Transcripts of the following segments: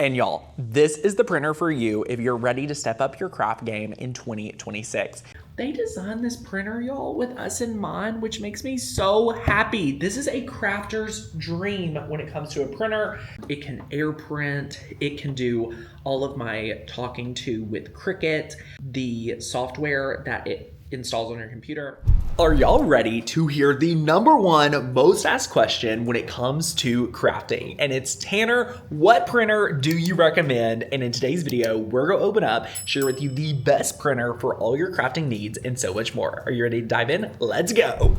And y'all, this is the printer for you if you're ready to step up your craft game in 2026. They designed this printer, y'all, with us in mind, which makes me so happy. This is a crafter's dream when it comes to a printer. It can air print. It can do all of my talking to with Cricut, the software that it installs on your computer. Are y'all ready to hear the #1 most asked question when it comes to crafting? And it's, Tanner, what printer do you recommend? And in today's video, we're gonna open up, share with you the best printer for all your crafting needs and so much more. Are you ready to dive in? Let's go.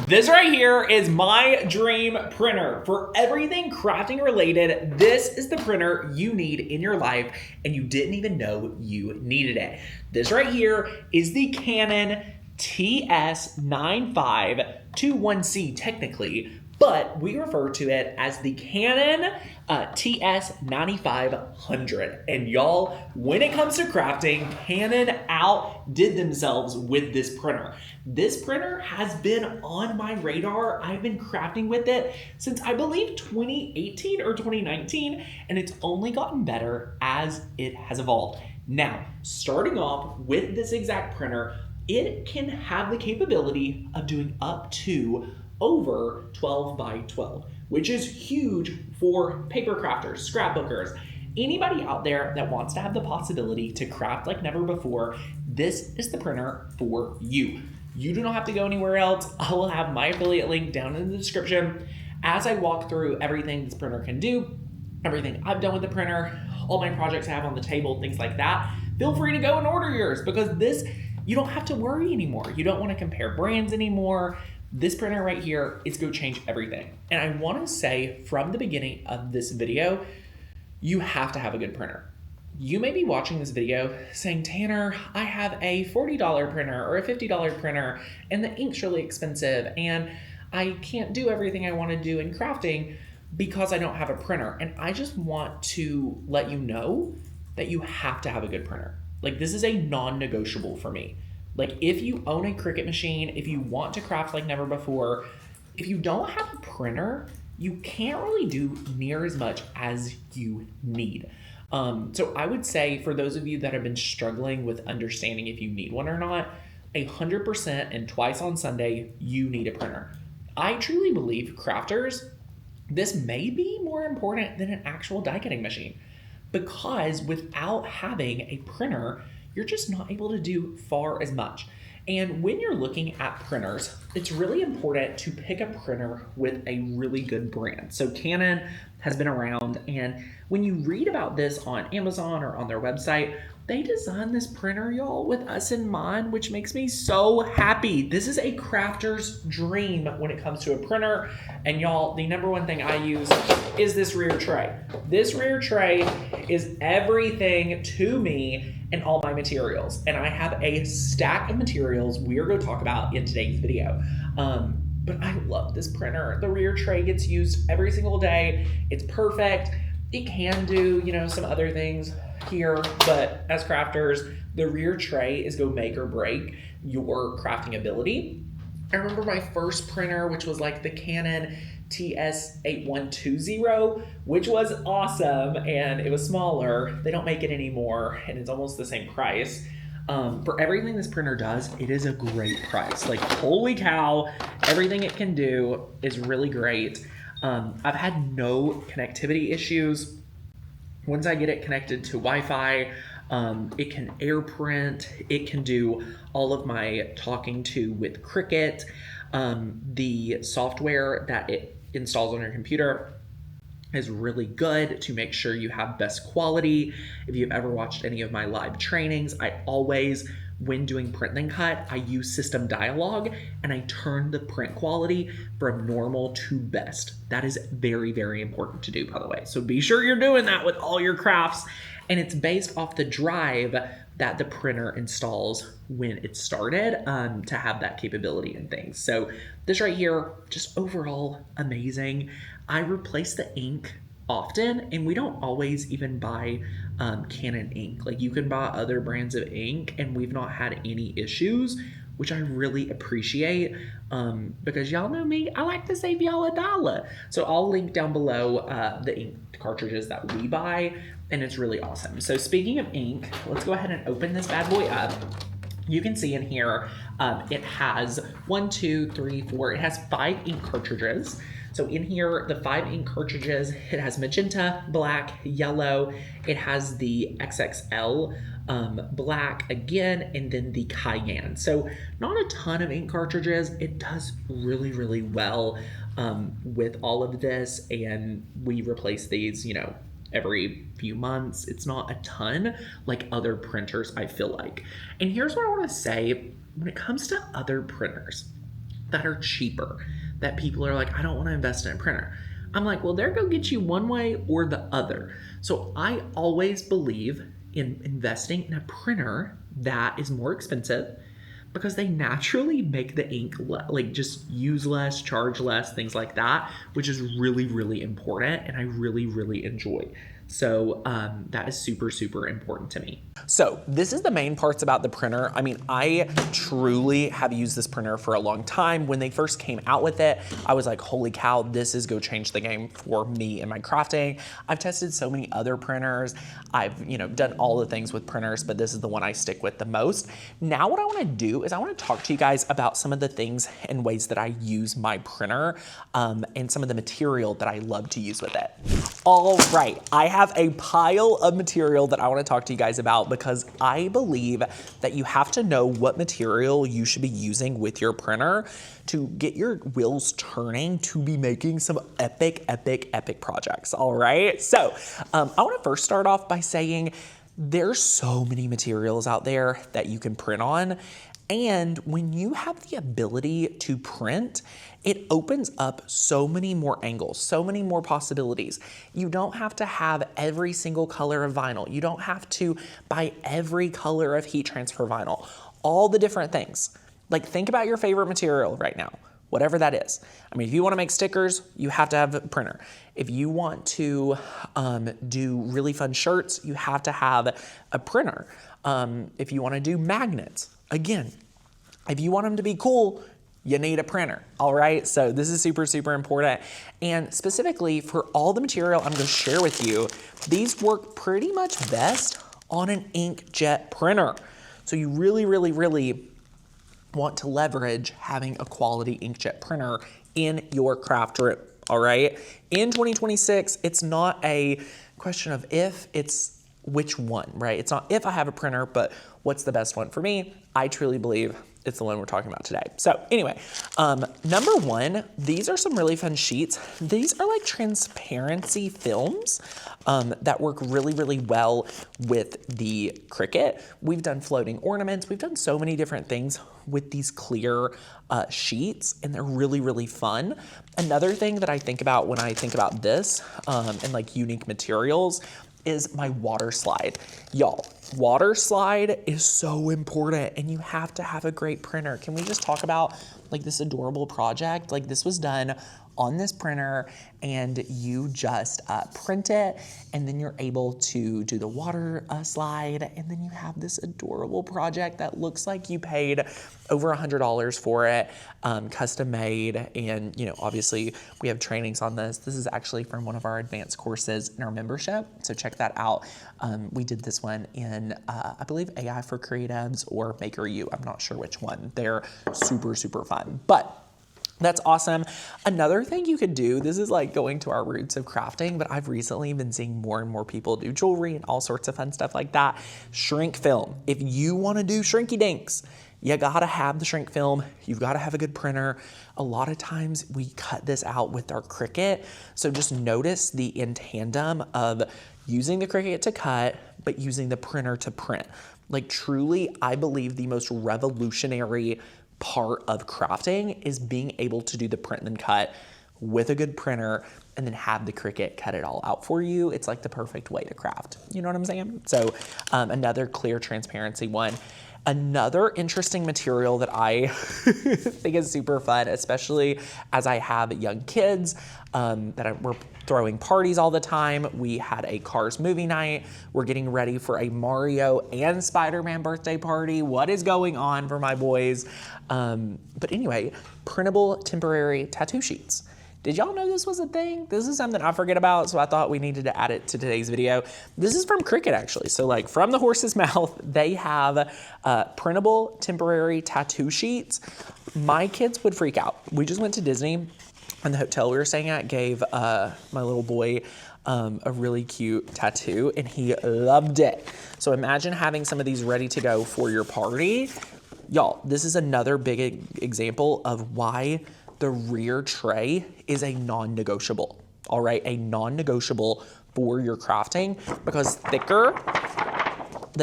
This right here is my dream printer for everything crafting related. This is the printer you need in your life and you didn't even know you needed it. This right here is the Canon TS9521C technically, but we refer to it as the Canon TS9500. And y'all, when it comes to crafting, Canon outdid themselves with this printer. This printer has been on my radar. I've been crafting with it since I believe 2018 or 2019, and it's only gotten better as it has evolved. Now, starting off with this exact printer, it can have the capability of doing up to over 12 by 12, which is huge for paper crafters, scrapbookers, anybody out there that wants to have the possibility to craft like never before. This is the printer for you. You do not have to go anywhere else. I will have my affiliate link down in the description as I walk through everything this printer can do, everything I've done with the printer, all my projects I have on the table, things like that. Feel free to go and order yours because this, you don't have to worry anymore. You don't want to compare brands anymore. This printer right here is going to change everything. And I want to say from the beginning of this video, you have to have a good printer. You may be watching this video saying, Tanner, I have a $40 printer or a $50 printer and the ink's really expensive and I can't do everything I want to do in crafting because I don't have a printer. And I just want to let you know that you have to have a good printer. Like, this is a non-negotiable for me. Like, if you own a Cricut machine, if you want to craft like never before, if you don't have a printer, you can't really do near as much as you need. So I would say for those of you that have been struggling with understanding if you need one or not, 100% and twice on Sunday, you need a printer. I truly believe crafters, this may be more important than an actual die cutting machine because without having a printer, you're just not able to do far as much. And when you're looking at printers, it's really important to pick a printer with a really good brand. So Canon has been around, and when you read about this on Amazon or on their website, they designed this printer, y'all, with us in mind, which makes me so happy. This is a crafter's dream when it comes to a printer. And y'all, the #1 thing I use is this rear tray. This rear tray is everything to me and all my materials. And I have a stack of materials we are going to talk about in today's video. But I love this printer. The rear tray gets used every single day. It's perfect. It can do, some other things here, but as crafters, the rear tray is going to make or break your crafting ability. I remember my first printer, which was like the Canon TS9521C, which was awesome, and it was smaller. They don't make it anymore, and it's almost the same price. For everything this printer does, it is a great price. Like, holy cow, everything it can do is really great. I've had no connectivity issues. Once I get it connected to Wi-Fi, it can air print. It can do all of my talking to with Cricut. The software that it installs on your computer is really good to make sure you have best quality. If you've ever watched any of my live trainings, I always, when doing print then cut, I use System Dialog and I turn the print quality from normal to best. That is very, very important to do, by the way. So be sure you're doing that with all your crafts. And it's based off the drive that the printer installs when it started to have that capability and things. So this right here, just overall amazing. I replace the ink often, and we don't always even buy Canon ink. Like, you can buy other brands of ink, and we've not had any issues, which I really appreciate because y'all know me, I like to save y'all $1. So I'll link down below the ink cartridges that we buy, and it's really awesome. So speaking of ink, let's go ahead and open this bad boy up. You can see in here, it has 1, 2, 3, 4, it has 5 ink cartridges. So in here, the 5 ink cartridges, it has magenta, black, yellow, it has the XXL, black again, and then the cayenne. So not a ton of ink cartridges. It does really, really well with all of this, and we replace these, you know, every few months. It's not a ton like other printers, I feel like. And here's what I want to say when it comes to other printers that are cheaper, that people are like, I don't want to invest in a printer. I'm like, well, they're going to get you one way or the other. So I always believe in investing in a printer that is more expensive, because they naturally make the ink like just use less, charge less, things like that, which is really, really important, and I really, really enjoy. So that is super, super important to me. So this is the main parts about the printer. I mean, I truly have used this printer for a long time. When they first came out with it, I was like, holy cow, this is gonna change the game for me and my crafting. I've tested so many other printers. I've, you know, done all the things with printers, but this is the one I stick with the most. Now what I wanna do is I wanna talk to you guys about some of the things and ways that I use my printer and some of the material that I love to use with it. All right, I have a pile of material that I want to talk to you guys about, because I believe that you have to know what material you should be using with your printer to get your wheels turning to be making some epic, epic, epic projects. All right, so I want to first start off by saying there's so many materials out there that you can print on. And when you have the ability to print, it opens up so many more angles, so many more possibilities. You don't have to have every single color of vinyl. You don't have to buy every color of heat transfer vinyl, all the different things. Like, think about your favorite material right now, whatever that is. I mean, if you want to make stickers, you have to have a printer. If you want to do really fun shirts, you have to have a printer. If you want to do magnets, again, if you want them to be cool, you need a printer, all right? So this is super, super important. And specifically for all the material I'm gonna share with you, these work pretty much best on an inkjet printer. So you really, really, really want to leverage having a quality inkjet printer in your craft room, all right? In 2026, it's not a question of if, it's which one, right? It's not if I have a printer, but what's the best one for me? I truly believe it's the one we're talking about today. So anyway, number one, these are some really fun sheets. These are like transparency films that work really, really well with the Cricut. We've done floating ornaments. We've done so many different things with these clear sheets, and they're really, really fun. Another thing that I think about when I think about this and like unique materials is my water slide. Y'all, water slide is so important, and you have to have a great printer. Can we just talk about like this adorable project? Like, this was done on this printer, and you just print it, and then you're able to do the water slide, and then you have this adorable project that looks like you paid over $100 for it, custom made. And you know, obviously we have trainings on this. This is actually from one of our advanced courses in our membership, so check that out. We did this one in I believe AI for Creatives or Maker U. I'm not sure which one. They're super, super fun, but that's awesome. Another thing you could do, this is like going to our roots of crafting, but I've recently been seeing more and more people do jewelry and all sorts of fun stuff like that. Shrink film. If you want to do shrinky dinks, you gotta have the shrink film. You've gotta have a good printer. A lot of times we cut this out with our Cricut. So just notice the in tandem of using the Cricut to cut, but using the printer to print. Like, truly, I believe the most revolutionary part of crafting is being able to do the print and then cut with a good printer, and then have the Cricut cut it all out for you. It's like the perfect way to craft. You know what I'm saying? So another clear transparency one. Another interesting material that I think is super fun, especially as I have young kids we're throwing parties all the time. We had a Cars movie night. We're getting ready for a Mario and Spider-Man birthday party. What is going on for my boys? But anyway, printable temporary tattoo sheets. Did y'all know this was a thing? This is something I forget about, so I thought we needed to add it to today's video. This is from Cricut, actually. So like from the horse's mouth, they have printable temporary tattoo sheets. My kids would freak out. We just went to Disney, and the hotel we were staying at gave my little boy a really cute tattoo, and he loved it. So imagine having some of these ready to go for your party. Y'all, this is another big example of why the rear tray is a non-negotiable, all right? A non-negotiable for your crafting, because the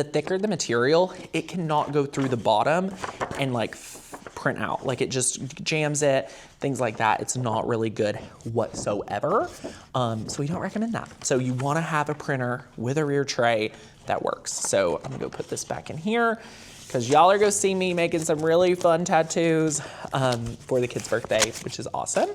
thicker the material, it cannot go through the bottom and like print out. Like it just jams it, things like that. It's not really good whatsoever. So we don't recommend that. So you wanna have a printer with a rear tray that works. So I'm gonna go put this back in here, because y'all are gonna see me making some really fun tattoos for the kid's birthday, which is awesome.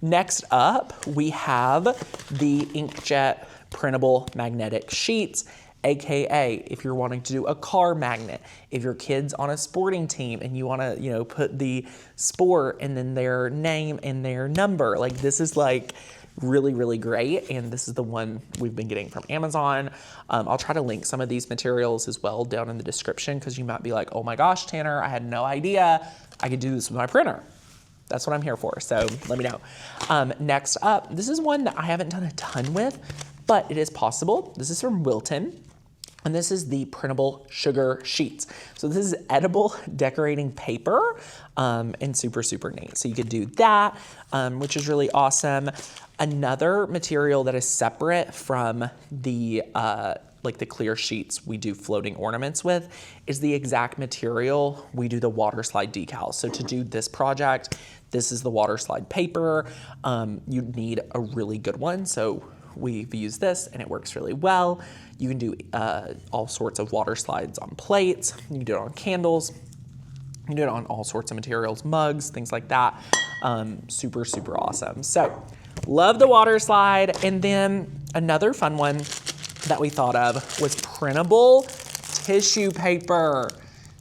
Next up, we have the inkjet printable magnetic sheets, AKA if you're wanting to do a car magnet, if your kid's on a sporting team and you wanna, put the sport and then their name and their number. Like this is like really, really great. And this is the one we've been getting from Amazon. I'll try to link some of these materials as well down in the description, because you might be like, oh my gosh, Tanner, I had no idea I could do this with my printer. That's what I'm here for, so let me know. Next up, this is one that I haven't done a ton with, but it is possible. This is from Wilton. And this is the printable sugar sheets. So this is edible decorating paper and super, super neat. So you could do that, which is really awesome. Another material that is separate from the like the clear sheets we do floating ornaments with is the exact material we do the water slide decals. So to do this project, this is the water slide paper. You need a really good one. So we've used this and it works really well. You can do all sorts of water slides on plates. You can do it on candles. You can do it on all sorts of materials, mugs, things like that. Super, super awesome. So love the water slide. And then another fun one that we thought of was printable tissue paper.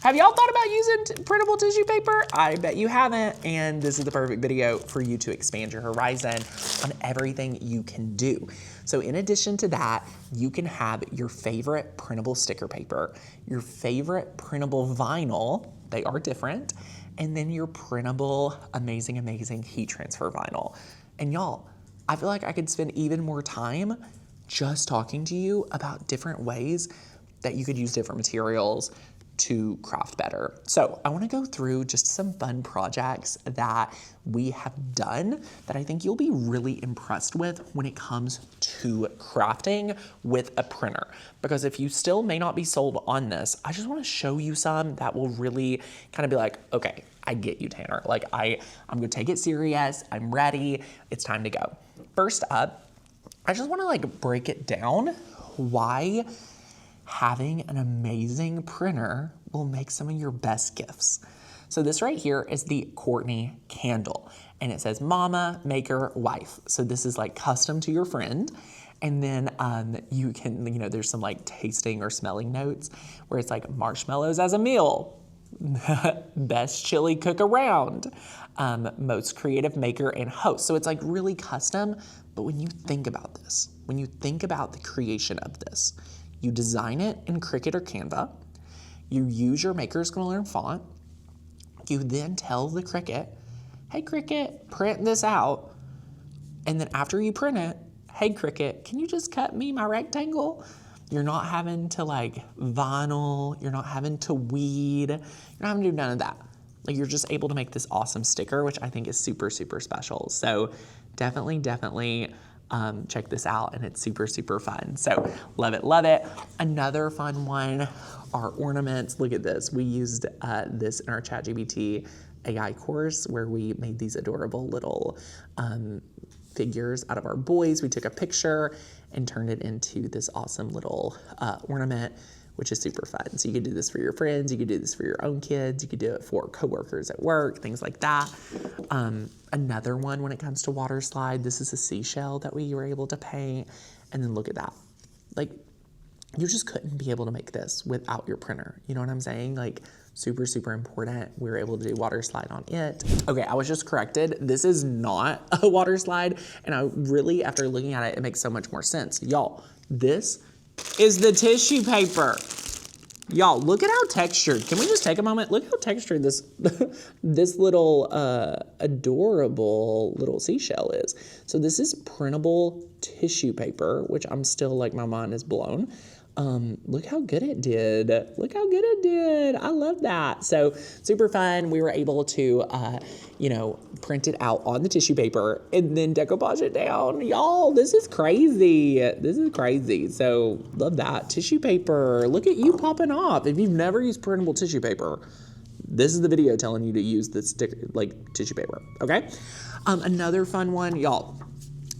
Have y'all thought about using printable tissue paper? I bet you haven't, and this is the perfect video for you to expand your horizon on everything you can do. So in addition to that, you can have your favorite printable sticker paper, your favorite printable vinyl, they are different, and then your printable, amazing, amazing heat transfer vinyl. And y'all, I feel like I could spend even more time just talking to you about different ways that you could use different materials to craft better. So I wanna go through just some fun projects that we have done that I think you'll be really impressed with when it comes to crafting with a printer. Because if you still may not be sold on this, I just wanna show you some that will really kind of be like, okay, I get you, Tanner. Like I'm gonna take it serious, I'm ready, it's time to go. First up, I just wanna like break it down why having an amazing printer will make some of your best gifts. So this right here is the Courtney candle, and it says mama, maker, wife. So this is like custom to your friend. And then you can, there's some like tasting or smelling notes where it's like marshmallows as a meal, best chili cook around, most creative maker and host. So it's like really custom, but when you think about this, when you think about the creation of this, you design it in Cricut or Canva, you use your Maker's Gonna Learn font, you then tell the Cricut, hey Cricut, print this out, and then after you print it, hey Cricut, can you just cut me my rectangle? You're not having to like vinyl, you're not having to weed, you're not having to do none of that. Like you're just able to make this awesome sticker, which I think is super, super special. So definitely check this out, and it's super, super fun. So love it, love it. Another fun one are ornaments. Look at this. We used this in our ChatGPT AI course where we made these adorable little figures out of our boys. We took a picture and turned it into this awesome little ornament, which is super fun. So you could do this for your friends, you could do this for your own kids, you could do it for coworkers at work, things like that. Another one when it comes to water slide, this is a seashell that we were able to paint. And then look at that. Like, you just couldn't be able to make this without your printer. You know what I'm saying? Like, Super, super important. We were able to do water slide on it. Okay, I was just corrected. This is not a water slide. And I really, after looking at it, it makes so much more sense. Y'all, this is the tissue paper. Y'all, look at how textured. Can we just take a moment? Look how textured this, this little adorable little seashell is. So this is printable tissue paper, which I'm still like, my mind is blown. Look how good it did. Look how good it did. I love that. So super fun. We were able to, you know, print it out on the tissue paper and then decoupage it down. Y'all, this is crazy. This is crazy. So love that. Tissue paper. Look at you popping off. If you've never used printable tissue paper, this is the video telling you to use this tissue paper. Okay. Another fun one, y'all.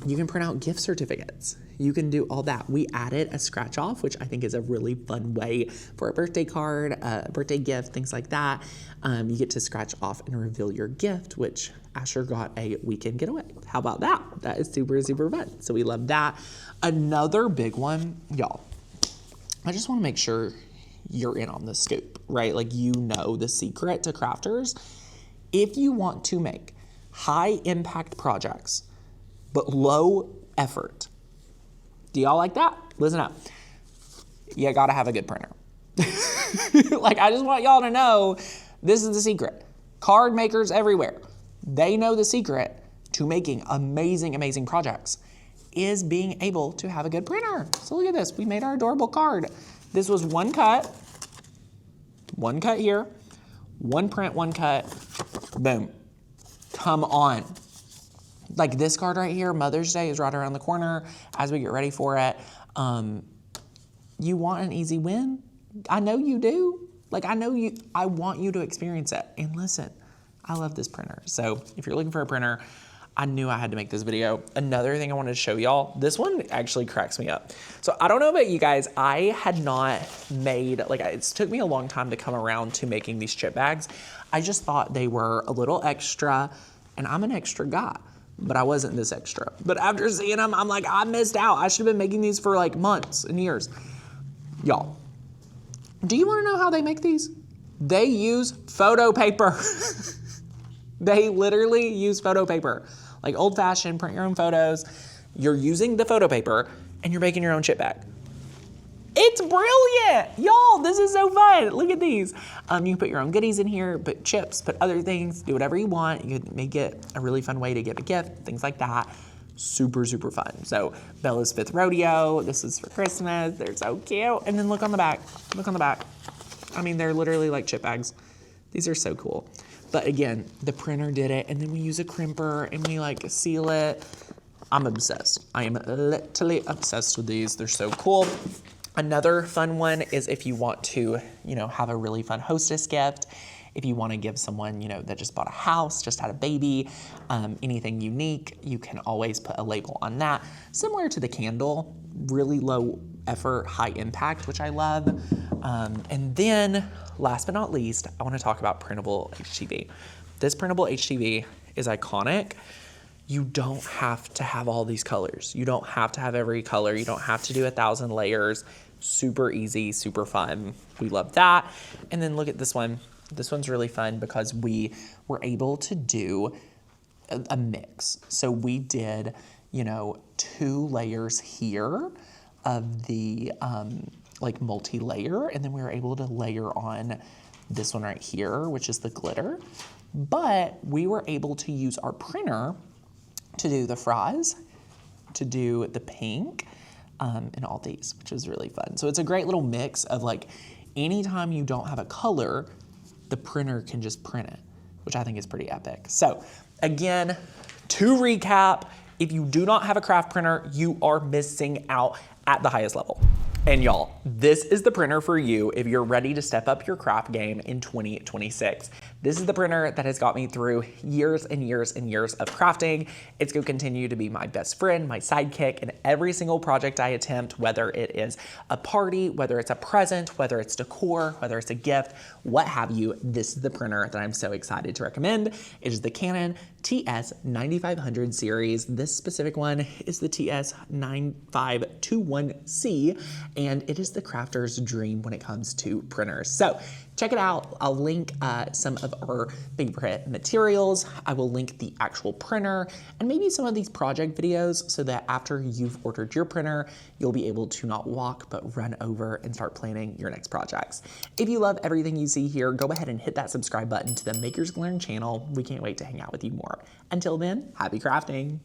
You can print out gift certificates. You can do all that. We added a scratch off, which I think is a really fun way for a birthday card, a birthday gift, things like that. You get to scratch off and reveal your gift, which Asher got a weekend getaway. How about that? That is super, super fun. So we love that. Another big one, y'all, I just want to make sure you're in on the scoop, right? Like, you know the secret to crafters. If you want to make high impact projects, but low effort. Do y'all like that? Listen up. You gotta have a good printer. Like, I just want y'all to know, this is the secret. Card makers everywhere, they know the secret to making amazing, amazing projects is being able to have a good printer. So look at this. We made our adorable card. This was one cut here, one print, one cut, boom. Come on. Like this card right here, Mother's Day is right around the corner as we get ready for it. You want an easy win? I know you do. Like, I want you to experience it. And listen, I love this printer. So if you're looking for a printer, I knew I had to make this video. Another thing I wanted to show y'all, this one actually cracks me up. So I don't know about you guys, I had not made, like, it took me a long time to come around to making these chip bags. I just thought they were a little extra, and I'm an extra guy. But I wasn't this extra. But after seeing them, I'm like, I missed out. I should have been making these for like months and years. Y'all, do you want to know how they make these? They use photo paper. They literally use photo paper. Like old fashioned, print your own photos. You're using the photo paper and you're making your own chip bag. It's brilliant. Y'all, this is so fun. Look at these. You can put your own goodies in here, put chips, put other things, do whatever you want. You can make it a really fun way to give a gift, things like that. Super, super fun. So Bella's 5th rodeo. This is for Christmas. They're so cute. And then look on the back. Look on the back. I mean, they're literally like chip bags. These are so cool. But again, the printer did it, and then we use a crimper and we like seal it. I'm obsessed. I am literally obsessed with these. They're so cool. Another fun one is if you want to, you know, have a really fun hostess gift. If you want to give someone, you know, that just bought a house, just had a baby, anything unique, you can always put a label on that. Similar to the candle, really low effort, high impact, which I love. And then last but not least, I want to talk about printable HTV. This printable HTV is iconic. You don't have to have all these colors. You don't have to have every color. You don't have to do 1,000 layers. Super easy, super fun. We love that. And then look at this one. This one's really fun because we were able to do a mix. So we did, you know, 2 layers here of the like multi-layer, and then we were able to layer on this one right here, which is the glitter. But we were able to use our printer to do the fries, to do the pink, and all these, which is really fun. So it's a great little mix of like, anytime you don't have a color, the printer can just print it, which I think is pretty epic. So again, to recap, if you do not have a craft printer, you are missing out at the highest level. And y'all, this is the printer for you if you're ready to step up your craft game in 2026. This is the printer that has got me through years and years and years of crafting. It's going to continue to be my best friend, my sidekick in every single project I attempt, whether it is a party, whether it's a present, whether it's decor, whether it's a gift, what have you. This is the printer that I'm so excited to recommend. It is the Canon TS9500 series. This specific one is the TS9521C, and it is the crafter's dream when it comes to printers. So check it out. I'll link some of our favorite materials. I will link the actual printer and maybe some of these project videos so that after you've ordered your printer, you'll be able to not walk but run over and start planning your next projects. If you love everything you see here, go ahead and hit that subscribe button to the Makers Learn channel. We can't wait to hang out with you more. Until then, happy crafting.